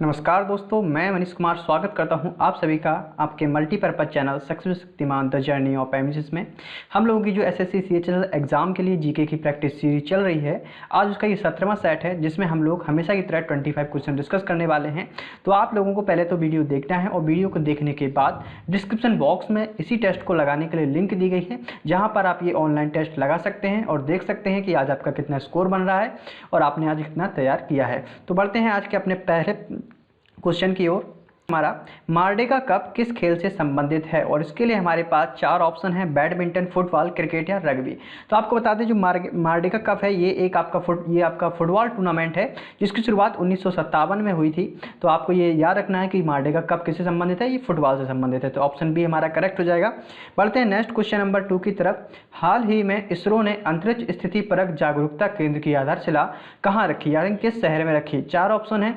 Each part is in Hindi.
नमस्कार दोस्तों, मैं मनीष कुमार स्वागत करता हूं आप सभी का आपके multipurpose channel success Shaktimaan the journey of MSS में। हम लोगों की जो एसएससी सीएचएसएल एग्जाम के लिए जीके की प्रैक्टिस सीरीज चल रही है, आज उसका ये 17वां सेट है जिसमें हम लोग हमेशा की तरह 25 क्वेश्चन डिस्कस करने वाले हैं। तो आप लोगों को पहले तो वीडियो देखना है और वीडियो को देखने के बाद डिस्क्रिप्शन बॉक्स में इसी टेस्ट को लगाने के लिए लिंक दी गई है, जहाँ पर आप ये ऑनलाइन टेस्ट लगा सकते हैं और देख सकते हैं कि आज आपका कितना स्कोर बन रहा है और आपने आज कितना तैयार किया है। तो बढ़ते हैं आज के अपने पहले क्वेश्चन की ओर। हमारा मार्डेगा कप किस खेल से संबंधित है, और इसके लिए हमारे पास 4 ऑप्शन हैं: बैडमिंटन, फुटबॉल, क्रिकेट या रग्बी। तो आपको बता दें जो मार्डेगा कप है ये आपका फुटबॉल टूर्नामेंट है जिसकी शुरुआत 1957 में हुई थी। तो आपको ये याद रखना है कि मार्डेगा कप किससे संबंधित है, ये फुटबॉल से संबंधित है। तो ऑप्शन बी हमारा करेक्ट हो जाएगा। बढ़ते हैं नेक्स्ट क्वेश्चन नंबर 2 की तरफ। हाल ही में इसरो ने अंतरिक्ष स्थिति परक जागरूकता केंद्र की आधारशिला कहाँ रखी, यानी किस शहर में रखी। 4 ऑप्शन है: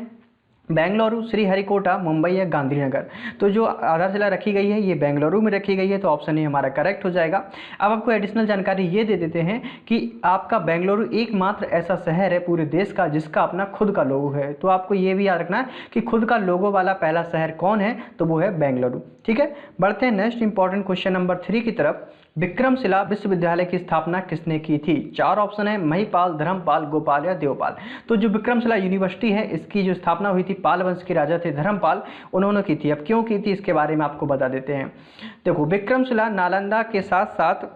बेंगलुरु, श्रीहरिकोटा, मुंबई या गांधीनगर। तो जो आधारशिला रखी गई है ये बेंगलुरु में रखी गई है, तो ऑप्शन ए हमारा करेक्ट हो जाएगा। अब आपको एडिशनल जानकारी ये दे देते हैं कि आपका बेंगलुरु एकमात्र ऐसा शहर है पूरे देश का जिसका अपना खुद का लोगो है। तो आपको ये भी याद रखना है कि खुद का लोगो वाला पहला शहर कौन है, तो वो है बेंगलुरु। ठीक है, बढ़ते हैं नेक्स्ट इंपॉर्टेंट क्वेश्चन नंबर 3 की तरफ। विक्रमशिला विश्वविद्यालय की स्थापना किसने की थी। 4 ऑप्शन है: महिपाल, धर्मपाल, गोपाल या देवपाल। तो जो विक्रमशिला यूनिवर्सिटी है इसकी जो स्थापना हुई थी पाल वंश के राजा थे धर्मपाल, उन्होंने की थी। अब क्यों की थी इसके बारे में आपको बता देते हैं। देखो, विक्रमशिला नालंदा के साथ साथ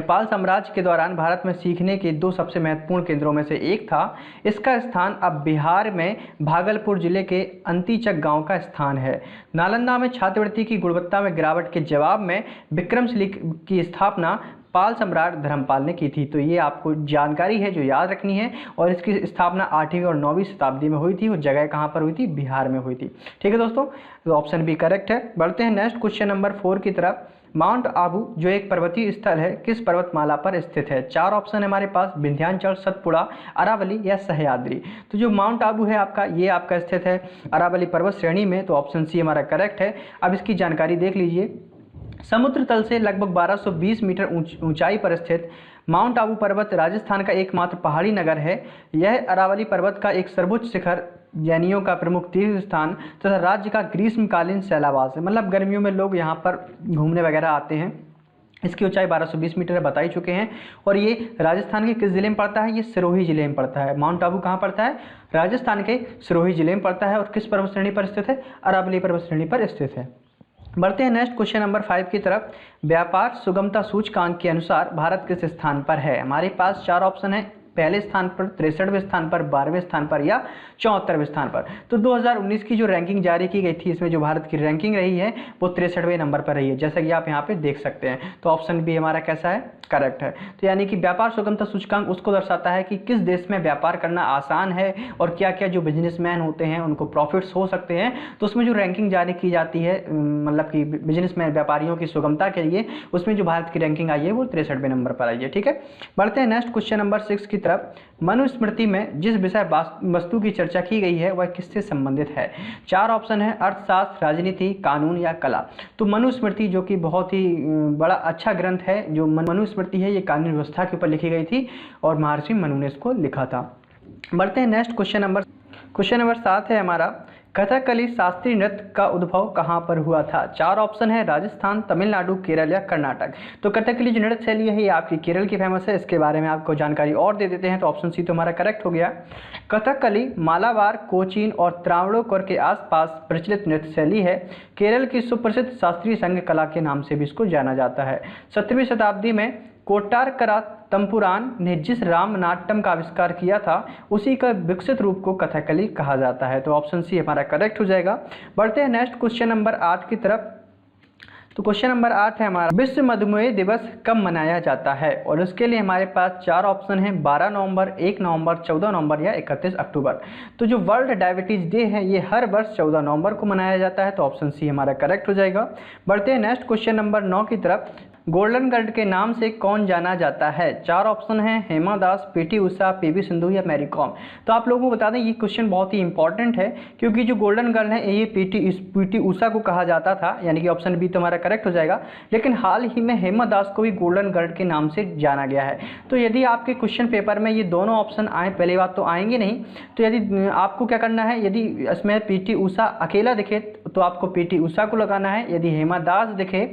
पाल साम्राज्य के दौरान भारत में सीखने के 2 सबसे महत्वपूर्ण केंद्रों में से एक था। इसका स्थान अब बिहार में भागलपुर जिले के अंतिचक गांव का स्थान है। नालंदा में छात्रवृत्ति की गुणवत्ता में गिरावट के जवाब में विक्रमशिला की स्थापना पाल सम्राट धर्मपाल ने की थी। तो ये आपको जानकारी है जो याद रखनी है, और इसकी स्थापना 8वीं और 9वीं शताब्दी में हुई थी। वो जगह कहाँ पर हुई थी, बिहार में हुई थी। ठीक है दोस्तों, तो ऑप्शन बी करेक्ट है। बढ़ते हैं नेक्स्ट क्वेश्चन नंबर 4 की तरफ। माउंट आबू जो एक पर्वतीय स्थल है किस पर्वतमाला पर स्थित है। 4 ऑप्शन है हमारे पास: विंध्याचल, सतपुड़ा, अरावली या सह्याद्री। तो जो माउंट आबू है आपका, ये आपका स्थित है अरावली पर्वत श्रेणी में, तो ऑप्शन सी हमारा करेक्ट है। अब इसकी जानकारी देख लीजिए। समुद्र तल से लगभग 1220 मीटर ऊंचाई पर स्थित माउंट आबू पर्वत राजस्थान का एकमात्र पहाड़ी नगर है। यह अरावली पर्वत का एक सर्वोच्च शिखर, जैनियों का प्रमुख तीर्थ स्थान तथा राज्य का ग्रीष्मकालीन सैलावास है। मतलब गर्मियों में लोग यहाँ पर घूमने वगैरह आते हैं। इसकी ऊंचाई 1220 मीटर बता ही चुके हैं। और ये राजस्थान के किस जिले में पड़ता है, ये सिरोही जिले में पड़ता है। माउंट आबू कहाँ पड़ता है, राजस्थान के सिरोही जिले में पड़ता है। और किस पर्वत श्रेणी पर स्थित है, अरावली पर्वत श्रेणी पर स्थित है। बढ़ते हैं नेक्स्ट क्वेश्चन नंबर 5 की तरफ। व्यापार सुगमता सूचकांक के अनुसार भारत किस स्थान पर है। हमारे पास 4 ऑप्शन है: पहले स्थान पर, 63वें स्थान पर, 12वें स्थान पर या 74वें स्थान पर। तो 2019 की जो रैंकिंग जारी की गई थी इसमें जो भारत की रैंकिंग रही है वो 63वें नंबर पर रही है, जैसा कि आप यहाँ पे देख सकते हैं। तो ऑप्शन बी हमारा कैसा है, करेक्ट है। तो यानी कि व्यापार सुगमता सूचकांक उसको दर्शाता है कि किस देश में व्यापार करना आसान है और क्या क्या जो बिजनेसमैन होते हैं उनको प्रॉफिट्स हो सकते हैं। तो उसमें जो रैंकिंग जारी की जाती है, मतलब कि बिजनेसमैन व्यापारियों की सुगमता के लिए, उसमें जो भारत की रैंकिंग आई है वो 63वें नंबर पर आई है। ठीक है, बढ़ते हैं नेक्स्ट क्वेश्चन नंबर 6 की तरफ। मनुस्मृति में जिस विषय वस्तु की चर्चा की गई है वह किससे संबंधित है। 4 ऑप्शन है: अर्थशास्त्र, राजनीति, कानून या कला। तो मनुस्मृति जो कि बहुत ही बड़ा अच्छा ग्रंथ है, जो मनुस्मृति है ये कानून व्यवस्था के ऊपर लिखी गई थी और महर्षि मनु ने इसको लिखा था। बढ़ते हैं नेक्स्ट क्वेश्चन नंबर 7 है हमारा। कथकली शास्त्रीय नृत्य का उद्भव कहाँ पर हुआ था। 4 ऑप्शन है: राजस्थान, तमिलनाडु, केरल या कर्नाटक। तो कथकली जो नृत्य शैली है ये आपकी केरल की फेमस है। इसके बारे में आपको जानकारी और दे देते हैं। तो ऑप्शन सी तो हमारा करेक्ट हो गया। कथकली मालाबार, कोचीन और त्रावणकोर के आसपास प्रचलित नृत्य शैली है। केरल की सुप्रसिद्ध शास्त्रीय संघ कला के नाम से भी इसको जाना जाता है। 17वीं शताब्दी में कोट्टारकरा तंपुरान ने जिस रामनाट्यम का आविष्कार किया था उसी का विकसित रूप को कथकली कहा जाता है। तो ऑप्शन सी हमारा करेक्ट हो जाएगा। बढ़ते हैं नेक्स्ट क्वेश्चन नंबर 8 की तरफ। तो क्वेश्चन नंबर 8 है हमारा: विश्व मधुमेह दिवस कब मनाया जाता है। और उसके लिए हमारे पास 4 ऑप्शन हैं: 12 नवंबर, 1 नवंबर, 14 नवंबर या 31 अक्टूबर। तो जो वर्ल्ड डायबिटीज डे है ये हर वर्ष 14 नवंबर को मनाया जाता है। तो ऑप्शन सी हमारा करेक्ट हो जाएगा। बढ़ते हैं नेक्स्ट क्वेश्चन नंबर 9 की तरफ। गोल्डन गर्ल के नाम से कौन जाना जाता है? 4 ऑप्शन हैं, हेमा दास, पीटी उषा, पीवी सिंधु या मैरी कॉम। तो आप लोगों को बता दें ये क्वेश्चन बहुत ही इंपॉर्टेंट है, क्योंकि जो गोल्डन गर्ल है ये पीटी उषा को कहा जाता था, यानी कि ऑप्शन बी तुम्हारा करेक्ट हो जाएगा। लेकिन हाल ही में हेमा दास को भी गोल्डन गर्ल के नाम से जाना गया है। तो यदि आपके क्वेश्चन पेपर में ये दोनों ऑप्शन आए, पहली बात तो आएंगे नहीं, तो यदि आपको क्या करना है, यदि इसमें पीटी उषा अकेला दिखे तो आपको पीटी उषा को लगाना है, यदि हेमा दास दिखे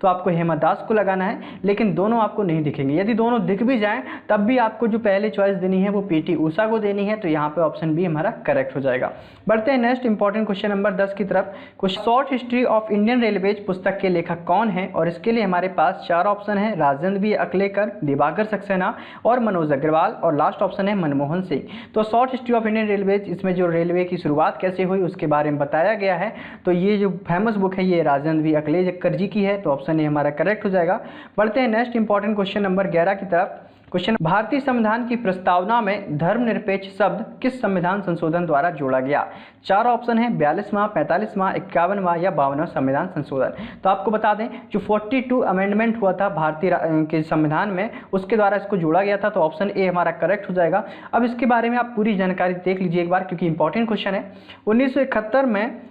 तो आपको हेमा दास को लगाना है, लेकिन दोनों आपको नहीं दिखेंगे। यदि दोनों दिख भी जाएं तब भी आपको जो पहले चॉइस देनी है वो पीटी उषा को देनी है। तो यहाँ पे ऑप्शन बी हमारा करेक्ट हो जाएगा। बढ़ते हैं नेक्स्ट इंपॉर्टेंट क्वेश्चन नंबर 10 की तरफ। कुछ short history of Indian railways पुस्तक के लेखक कौन है? और इसके लिए हमारे पास 4 ऑप्शन है, राजेंद्र बी अकलेकर, दिवाकर सक्सेना और मनोज अग्रवाल, और लास्ट ऑप्शन है मनमोहन सिंह। तो short history of Indian railways, इसमें जो रेलवे की शुरुआत कैसे हुई उसके बारे में बताया गया है। तो ये जो फेमस बुक है ये राजेंद्र बी अकलेकर जी की है। तो ऑप्शन ए हमारा करेक्ट हो जाएगा। बढ़ते हैं नेक्स्ट इंपॉर्टेंट क्वेश्चन नंबर 11 की तरफ। क्वेश्चन, भारतीय संविधान की प्रस्तावना में धर्मनिरपेक्ष शब्द किस संविधान संशोधन द्वारा जोड़ा गया? 4 ऑप्शन है, 42वां, 45वां, 51वां या 52वां संविधान संशोधन। तो आपको बता दें जो 42 अमेंडमेंट हुआ था भारतीय के संविधान में, उसके द्वारा इसको जोड़ा गया था। तो ऑप्शन ए हमारा करेक्ट हो जाएगा। अब इसके बारे में आप पूरी जानकारी देख लीजिए एक बार, क्योंकि इंपॉर्टेंट क्वेश्चन है। 1971 में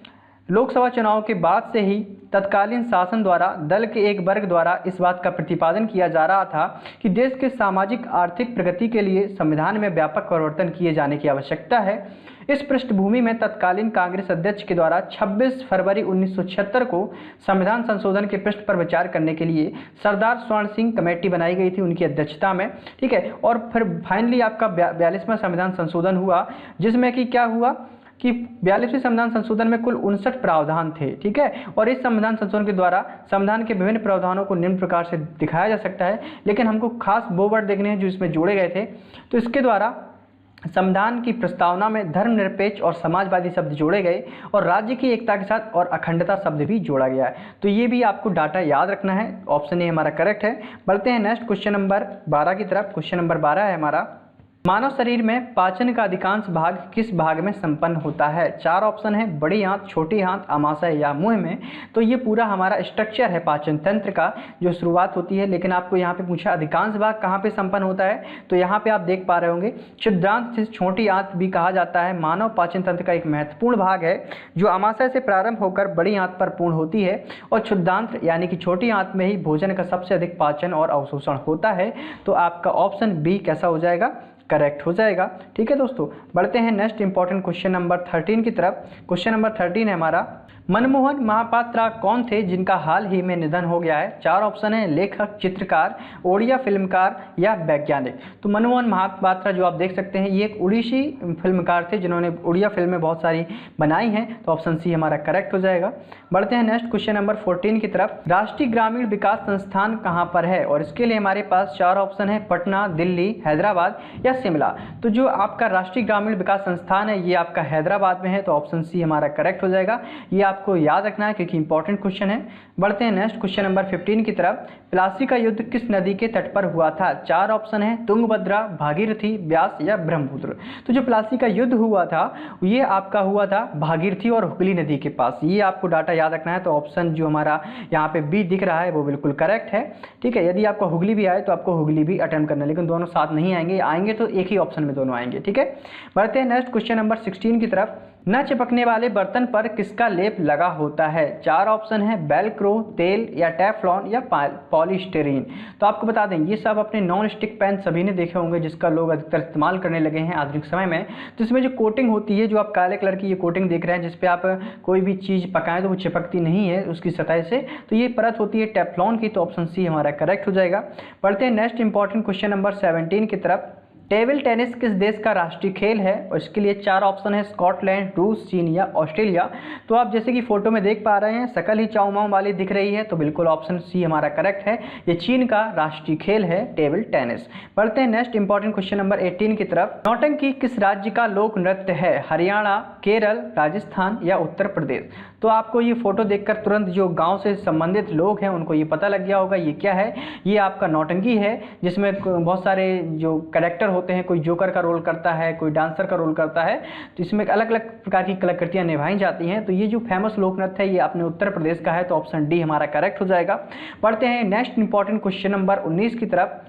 लोकसभा चुनाव के बाद से ही तत्कालीन शासन द्वारा दल के एक वर्ग द्वारा इस बात का प्रतिपादन किया जा रहा था कि देश के सामाजिक आर्थिक प्रगति के लिए संविधान में व्यापक परिवर्तन किए जाने की आवश्यकता है। इस पृष्ठभूमि में तत्कालीन कांग्रेस अध्यक्ष के द्वारा 26 फरवरी 1976 को संविधान संशोधन के पृष्ठ पर विचार करने के लिए सरदार स्वर्ण सिंह कमेटी बनाई गई थी उनकी अध्यक्षता में, ठीक है। और फिर फाइनली आपका 42वां संविधान संशोधन हुआ, जिसमें कि क्या हुआ कि 42वें संविधान संशोधन में कुल 59 प्रावधान थे, ठीक है। और इस संविधान संशोधन के द्वारा संविधान के विभिन्न प्रावधानों को निम्न प्रकार से दिखाया जा सकता है, लेकिन हमको खास वो वर्ड देखने हैं जो इसमें जोड़े गए थे। तो इसके द्वारा संविधान की प्रस्तावना में धर्मनिरपेक्ष और समाजवादी शब्द जोड़े गए और राज्य की एकता के साथ और अखंडता शब्द भी जोड़ा गया है। तो ये भी आपको डाटा याद रखना है। ऑप्शन ए हमारा करेक्ट है। बढ़ते हैं नेक्स्ट क्वेश्चन नंबर 12 की तरफ। क्वेश्चन नंबर 12 है हमारा, मानव शरीर में पाचन का अधिकांश भाग किस भाग में संपन्न होता है? 4 ऑप्शन है, बड़ी आंत, छोटी आंत, आमाशय या मुंह में। तो ये पूरा हमारा स्ट्रक्चर है पाचन तंत्र का जो शुरुआत होती है। लेकिन आपको यहाँ पे पूछा अधिकांश भाग कहाँ पे संपन्न होता है, तो यहाँ पे आप देख पा रहे होंगे क्षुद्रांत से छोटी आंत भी कहा जाता है। मानव पाचन तंत्र का एक महत्वपूर्ण भाग है जो आमाशय से प्रारंभ होकर बड़ी आंत पर पूर्ण होती है, और क्षुद्रांत यानी कि छोटी आंत में ही भोजन का सबसे अधिक पाचन और अवशोषण होता है। तो आपका ऑप्शन बी कैसा हो जाएगा? करेक्ट हो जाएगा, ठीक है दोस्तों। बढ़ते हैं नेक्स्ट इंपॉर्टेंट क्वेश्चन नंबर 13 की तरफ। क्वेश्चन नंबर 13 है हमारा, मनमोहन महापात्रा कौन थे जिनका हाल ही में निधन हो गया है? 4 ऑप्शन है, लेखक, चित्रकार, ओडिया फिल्मकार या वैज्ञानिक। तो मनमोहन महापात्रा जो आप देख सकते हैं ये एक उड़ीसी फिल्मकार थे जिन्होंने उड़िया फिल्में बहुत सारी बनाई हैं। तो ऑप्शन सी हमारा करेक्ट हो जाएगा। बढ़ते हैं नेक्स्ट क्वेश्चन नंबर 14 की तरफ। राष्ट्रीय ग्रामीण विकास संस्थान कहाँ पर है? और इसके लिए हमारे पास 4 ऑप्शन है, पटना, दिल्ली, हैदराबाद या शिमला। तो जो आपका राष्ट्रीय ग्रामीण विकास संस्थान है ये आपका हैदराबाद में है। तो ऑप्शन सी हमारा करेक्ट हो जाएगा। ये आपको याद रखना है क्योंकि इंपॉर्टेंट क्वेश्चन है। बढ़ते हैं नेक्स्ट क्वेश्चन नंबर 15 की तरफ। प्लासी का युद्ध किस नदी के तट पर हुआ था? 4 ऑप्शन है, तुंगभद्रा, भागीरथी, ब्यास या ब्रह्मपुत्र। तो जो प्लासी का युद्ध हुआ था ये आपका हुआ था भागीरथी और हुगली नदी के पास। ये आपको डाटा याद रखना है। तो ऑप्शन जो हमारा यहाँ पे बी दिख रहा है वो बिल्कुल करेक्ट है, ठीक है। यदि आपको हुगली भी आए तो आपको हुगली भी अटेम्प्ट करना है, लेकिन दोनों साथ नहीं आएंगे तो एक ही ऑप्शन में दोनों आएंगे, ठीक है। बढ़ते हैं नेक्स्ट क्वेश्चन नंबर 16 की तरफ। न चिपकने वाले बर्तन पर किसका लेप लगा होता है? 4 ऑप्शन है, वेलक्रो, तेल या टेफ्लॉन या पॉलीस्टीरीन। तो आपको बता दें ये सब अपने नॉन स्टिक पैन सभी ने देखे होंगे जिसका लोग अधिकतर इस्तेमाल करने लगे हैं आधुनिक समय में। तो इसमें जो कोटिंग होती है, जो आप काले कलर की ये कोटिंग देख रहे हैं जिस पे आप कोई भी चीज़ पकाएं तो वो चिपकती नहीं है उसकी सतह से, तो ये परत होती है टेफ्लॉन की। तो ऑप्शन सी हमारा करेक्ट हो जाएगा। पढ़ते हैं नेक्स्ट इंपॉर्टेंट क्वेश्चन नंबर 17 की तरफ। टेबल टेनिस किस देश का राष्ट्रीय खेल है? और इसके लिए 4 ऑप्शन है, स्कॉटलैंड, रूस, चीन या ऑस्ट्रेलिया। तो आप जैसे कि फोटो में देख पा रहे हैं शकल ही चाउमाऊ वाली दिख रही है, तो बिल्कुल ऑप्शन सी हमारा करेक्ट है। ये चीन का राष्ट्रीय खेल है टेबल टेनिस। बढ़ते हैं नेक्स्ट इंपॉर्टेंट क्वेश्चन नंबर 18 की तरफ। नौटंकी किस राज्य का लोक नृत्य है? हरियाणा, केरल, राजस्थान या उत्तर प्रदेश। तो आपको ये फोटो देखकर तुरंत जो गाँव से संबंधित लोग हैं उनको ये पता लग गया होगा ये क्या है। ये आपका नौटंकी है जिसमें बहुत सारे जो कैरेक्टर होते हैं, कोई जोकर का रोल करता है, कोई डांसर का रोल करता है, तो इसमें अलग अलग प्रकार की कलाकृतियाँ निभाई जाती हैं। तो ये जो फेमस लोक नृत्य है ये अपने उत्तर प्रदेश का है, तो ऑप्शन डी हमारा करेक्ट हो जाएगा। पढ़ते हैं नेक्स्ट इंपॉर्टेंट क्वेश्चन नंबर 19 की तरफ।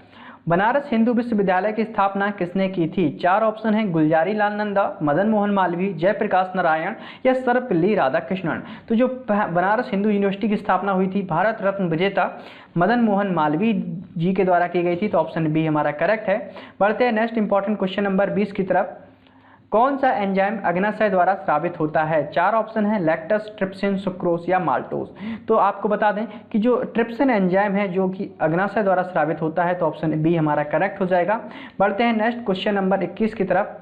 बनारस हिंदू विश्वविद्यालय की स्थापना किसने की थी? 4 ऑप्शन हैं, गुलजारी लाल नंदा, मदन मोहन मालवीय, जयप्रकाश नारायण या सर्वपल्ली राधाकृष्णन। तो जो बनारस हिंदू यूनिवर्सिटी की स्थापना हुई थी भारत रत्न विजेता मदन मोहन मालवीय जी के द्वारा की गई थी, तो ऑप्शन बी हमारा करेक्ट है। बढ़ते हैं नेक्स्ट इंपॉर्टेंट क्वेश्चन नंबर 20 की तरफ। कौन सा एंजाइम अग्नाशय द्वारा स्रावित होता है? 4 ऑप्शन है, लैक्टस, ट्रिप्सिन, सुक्रोज या माल्टोज। तो आपको बता दें कि जो ट्रिप्सिन एंजाइम है जो कि अग्नाशय द्वारा स्रावित होता है, तो ऑप्शन बी हमारा करेक्ट हो जाएगा। बढ़ते हैं नेक्स्ट क्वेश्चन नंबर 21 की तरफ।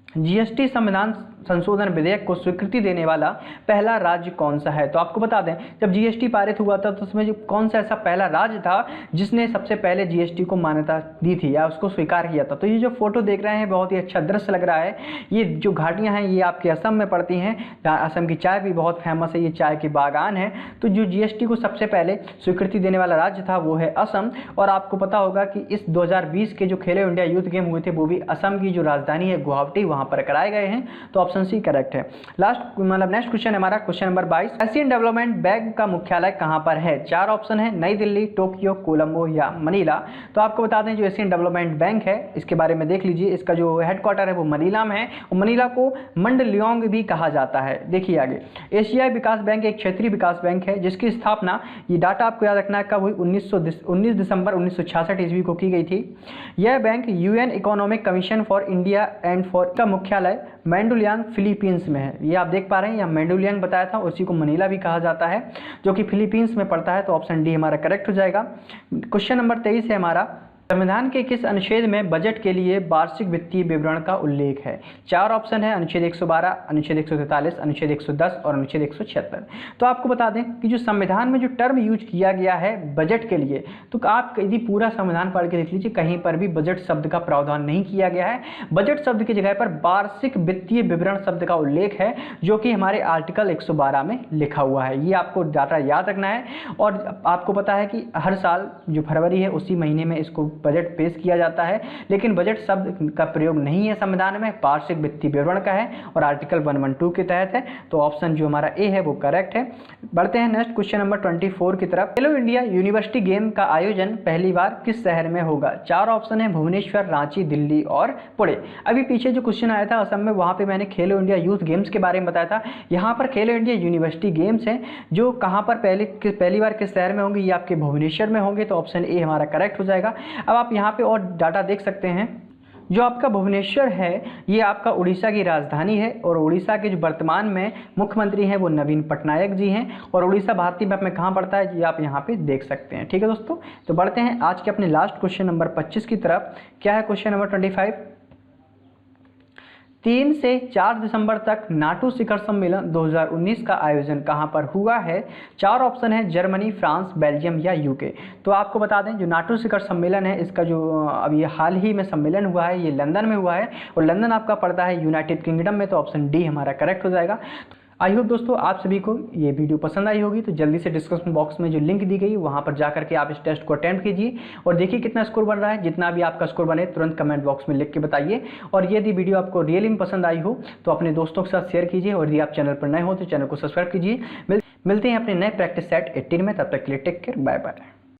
जीएसटी संविधान संशोधन विधेयक को स्वीकृति देने वाला पहला राज्य कौन सा है? तो आपको बता दें जब जीएसटी पारित हुआ था तो उसमें जो कौन सा ऐसा पहला राज्य था जिसने सबसे पहले जीएसटी को मान्यता दी थी या उसको स्वीकार किया था। तो ये जो फोटो देख रहे हैं बहुत ही अच्छा दृश्य लग रहा है। ये जो घाटियां हैं ये आपके असम में पड़ती हैं। असम की चाय भी बहुत फेमस है, ये चाय के बागान है। तो जो जीएसटी को सबसे पहले स्वीकृति देने वाला राज्य था वो है असम। और आपको पता होगा कि इस 2020 के जो खेलो इंडिया यूथ गेम हुए थे वो भी असम की जो राजधानी है गुवाहाटी वहाँ पर कराए गए हैं, तो ऑप्शन सी करेक्ट है। लास्ट मतलब नेक्स्ट क्वेश्चन हमारा question number 22। Asian development bank का मुख्यालय कहां पर है? 4 ऑप्शन है, नई दिल्ली, टोक्यो, कोलंबो या मनीला। तो आपको बता दें जो एशियन डेवलपमेंट बैंक है इसके बारे में देख लीजिए, इसका जो हेडक्वार्टर है वो मनीला में है और मनीला को मंडलियोंग भी कहा जाता है। देखिए आगे, एशियाई विकास बैंक एक क्षेत्रीय विकास बैंक है जिसकी स्थापना, ये डाटा आपको याद रखना है, कब हुई? 19 दिसंबर 1966 ईस्वी को की गई थी। यह bank UN economic commission for India and for का मुख्यालय मैंडुलियांग फिलीपींस में है। ये आप देख पा रहे हैं, यहाँ मैंडुलियांग बताया था, उसी को मनीला भी कहा जाता है जो कि फिलीपींस में पड़ता है, तो ऑप्शन डी हमारा करेक्ट हो जाएगा। क्वेश्चन नंबर 23 है हमारा, संविधान के किस अनुच्छेद में बजट के लिए वार्षिक वित्तीय विवरण का उल्लेख है? 4 ऑप्शन है, अनुच्छेद 112, अनुच्छेद 143, अनुच्छेद 110 और अनुच्छेद 176। तो आपको बता दें कि जो संविधान में जो टर्म यूज किया गया है बजट के लिए, तो आप यदि पूरा संविधान पढ़ के देख लीजिए कहीं पर भी बजट शब्द का प्रावधान नहीं किया गया है। बजट शब्द की जगह पर वार्षिक वित्तीय विवरण शब्द का उल्लेख है जो कि हमारे आर्टिकल 112 में लिखा हुआ है। ये आपको डाटा याद रखना है। और आपको पता है कि हर साल जो फरवरी है उसी महीने में इसको बजट पेश किया जाता है, लेकिन बजट शब्द का प्रयोग नहीं है संविधान में, वार्षिक वित्तीय विवरण का है और आर्टिकल 112 के तहत है, तो ऑप्शन जो हमारा ए है वो करेक्ट है। बढ़ते हैं नेक्स्ट क्वेश्चन नंबर 24 की तरफ। खेलो इंडिया यूनिवर्सिटी गेम का आयोजन पहली बार किस शहर में होगा? 4 ऑप्शन है, भुवनेश्वर, रांची, दिल्ली और पुणे। अभी पीछे जो क्वेश्चन आया था असम में, वहां पे मैंने खेलो इंडिया यूथ गेम्स के बारे में बताया था। यहाँ पर खेलो इंडिया यूनिवर्सिटी गेम्स है जो कहाँ पर पहली बार किस शहर में होंगे? ये आपके भुवनेश्वर में होंगे, तो ऑप्शन ए हमारा करेक्ट हो जाएगा। अब आप यहाँ पे और डाटा देख सकते हैं, जो आपका भुवनेश्वर है ये आपका उड़ीसा की राजधानी है और उड़ीसा के जो वर्तमान में मुख्यमंत्री हैं वो नवीन पटनायक जी हैं और उड़ीसा भारतीय मैप में कहाँ पड़ता है ये आप यहाँ पे देख सकते हैं। ठीक है दोस्तों, तो बढ़ते हैं आज के अपने लास्ट क्वेश्चन नंबर 25 की तरफ। क्या है क्वेश्चन नंबर 25? 3 से 4 दिसंबर तक नाटो शिखर सम्मेलन 2019 का आयोजन कहां पर हुआ है? 4 ऑप्शन है, जर्मनी, फ्रांस, बेल्जियम या यूके। तो आपको बता दें जो नाटो शिखर सम्मेलन है इसका जो अभी हाल ही में सम्मेलन हुआ है ये लंदन में हुआ है और लंदन आपका पड़ता है यूनाइटेड किंगडम में, तो ऑप्शन डी हमारा करेक्ट हो जाएगा। आई होप दोस्तों आप सभी को ये वीडियो पसंद आई होगी, तो जल्दी से डिस्क्रिप्शन बॉक्स में जो लिंक दी गई वहाँ पर जाकर के आप इस टेस्ट को अटेम्प्ट कीजिए और देखिए कितना स्कोर बन रहा है। जितना भी आपका स्कोर बने तुरंत कमेंट बॉक्स में लिख के बताइए। और यदि वीडियो आपको रियली में पसंद आई हो तो अपने दोस्तों के साथ शेयर कीजिए और यदि आप चैनल पर नए हो तो चैनल को सब्सक्राइब कीजिए। मिलते हैं अपने नए प्रैक्टिस सेट 18 में, तब तक के लिए टेक केयर, बाय बाय।